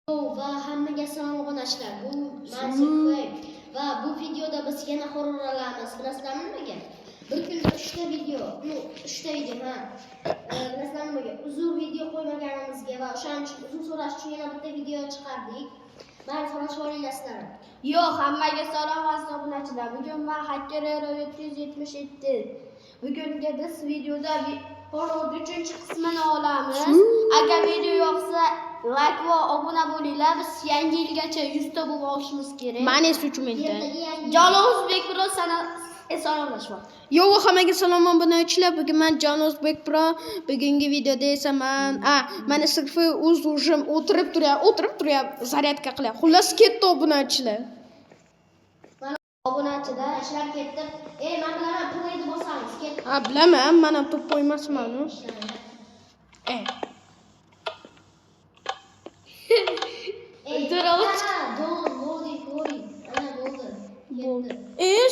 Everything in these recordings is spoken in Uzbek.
Va hammaga salom obunachilar. Bu Manzilko'y va bu videoda biz yana horror olamiz. Bilasizlarmi nimaga? Bir kunda 3 ta video, 3 ta video ha. Bilasizlarmi nimaga? Uzun video qo'ymaganimizga va o'shaning uchun uzun so'rash uchun yana bitta video chiqardik. Mana so'rash olasizlar. Yo'q, hammaga salom obunachilar. Bugun men Hacker Hero 777. Bugungi biz videoda horror 3-qismini olamiz. Agar video yoqsa like va obuna bo'linglar. Biz yangi yilgacha 100 ta bo'lib olishimiz kerak. Mane suchumenda. Jon O'zbek Pro sana salomlashmoq. Yo'q, hammaga salom obunachilar. Bugun men Jon O'zbek Pro. Bugungi videoda esa mana sirfi o'zim o'tirib turyapti, zaryadka qilyapti. Xullas ketdi obunachilar. Obunachilar ishlar ketdi. Men bilaman pulni bosamiz. Ketdi. Ha, bilaman, men ham to'p qo'ymasman-ku.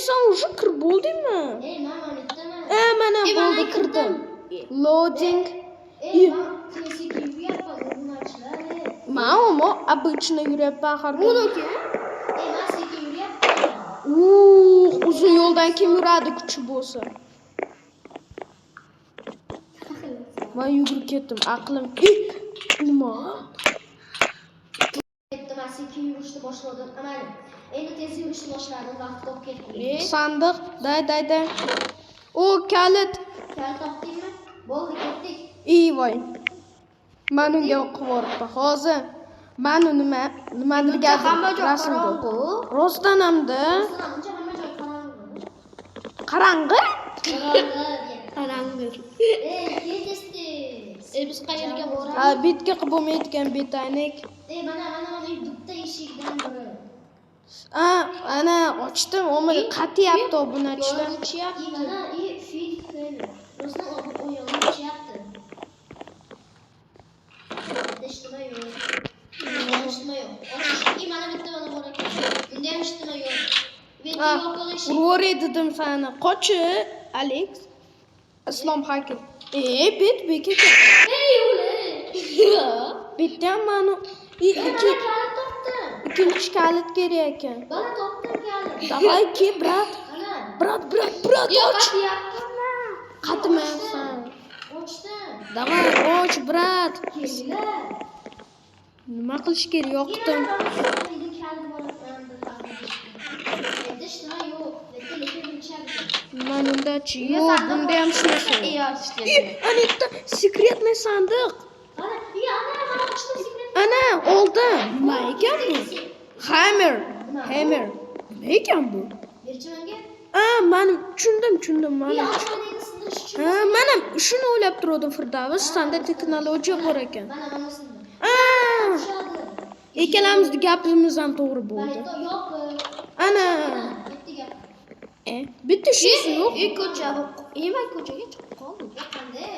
Sen уже kirib bo'ldingmi? Mana bo'ldi, kirdim. Loading. Men обычно yurayapman har kun. Uzun yo'ldan kim yuradi kuchi bo'lsa? Men yugurib ketdim, aqlim. Nima? Sekin yurishni boshladim. Amal. Endi tez yurishni boshladim, vaqt bo'lib ketdi. Sandiq, day. O kalit. Kalit topdingmi? Bo'ldi, ketdik. Voy. Men unga qivoribman. Hozir men nimadirga rasmga. Rostdan hamda. Qarang'i? Qarang'i. Biz qayerga boramiz? Ha, bitga qilib bo'lmaydigan betaynik. Mana bitta eshikdan biri. Ana ochdim, omil qatyapti obunachilar. Mana fil. Rostdan o'yinni ochyapti. Eshitma yo'q. Mana bitta bor ekan. Bunda ham eshitma yo'q. Uror dedim sana. Qochi, Alex. Islom hakim. Bet. Bitta mani ikkinchi kalit kerak ekan. Bana topdim kalit. Davay ki, brat. Och. Qatmaysan. Ochdim. Davay, och, brat. Kelinglar. Nima qilish kerak? Yoqdim. Mana undachi. Yo'q, bunda ham shunaqa. Anita, sekretный sandiq. Ana, oldi. Nima ekan bu? Hammer. Nima ekan bu? Berchi menga? Men tushundim, mana. Mana shuni o'ylab turdim, Firdavs. Sanda texnologiya bor ekan. Mana sindim. Ikkalamizni gapimiz ham to'g'ri bo'ldi. Ana. Bitta shisi yo'q. Ko'chaga chiqib qoldim. Qanday?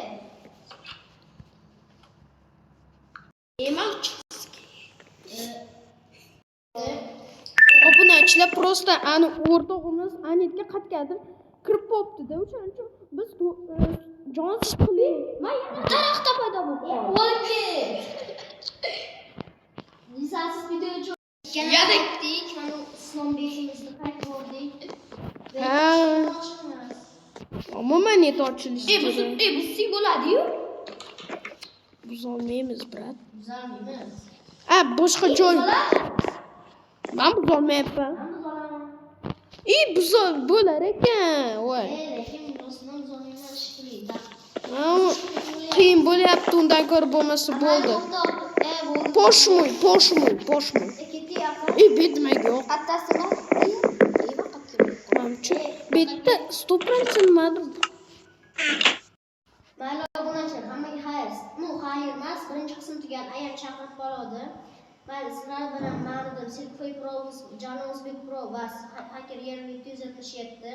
Obunachilar просто ani o'rtog'imiz Anitga qatgadim kirib qopti-da. O'shaning uchun biz jonsiz qiling. Men daraxtda paydo bo'ldim. O'libdi. Lisansiz video jo'natdik. Mana Islom beshimizni qaytib oldik. Umuman net ochilishi kerak. Bu sing bo'ladi-yu. Buzolmaymiz, brat. Buzolmaymiz. Boshqa joy. Men buzolmayapman. Buzol bo'lar ekan. Voy. Lekin rostdan buzolmaymiz shekilli. Qiyin bo'lyapti, undan ko'ra bo'lmasa bo'ldi. Poshmoy. Bitmag yo'q. Attasini Bitta 100% nimadir. Mayli obunachilar, hammaga xayr. Xayr emas, birinchi qism tugadi. Ayam chaqirib qoladi. Mayli, sizlar bilan ma'lum Silkfoy Pro, Jon O'zbek Pro va Hacker Hero 777.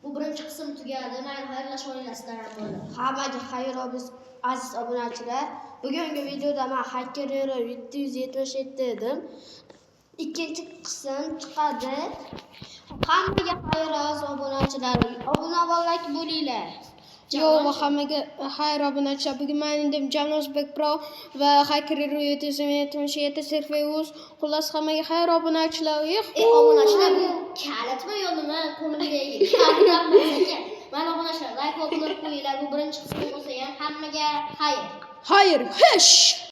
Bu birinchi qism tugadi. Mayli, xayrlashib olinglar sizlar ham bo'ldi. hammaga xayr olsun aziz obunachilar. Bugungi videoda men Hacker Hero 777 edim. Ikkinchi qism chiqadi. Hammaga xayr olsun obunachilar. Obuna va like bo'linglar. Yo'q, va hammaga xayr obunachilar. Bugun men endi Janozbek Pro va Hacker Royalty 77 Surface. Xullas hammaga xayr obunachilar. Obunachilar bu kalitmi yo nima qo'limdagi kalitdan bo'lsa ekan. Mana obunachilar like qilib qo'yinglar. Bu birinchi qism bo'lsa ham hammaga xayr. Xayr, hish.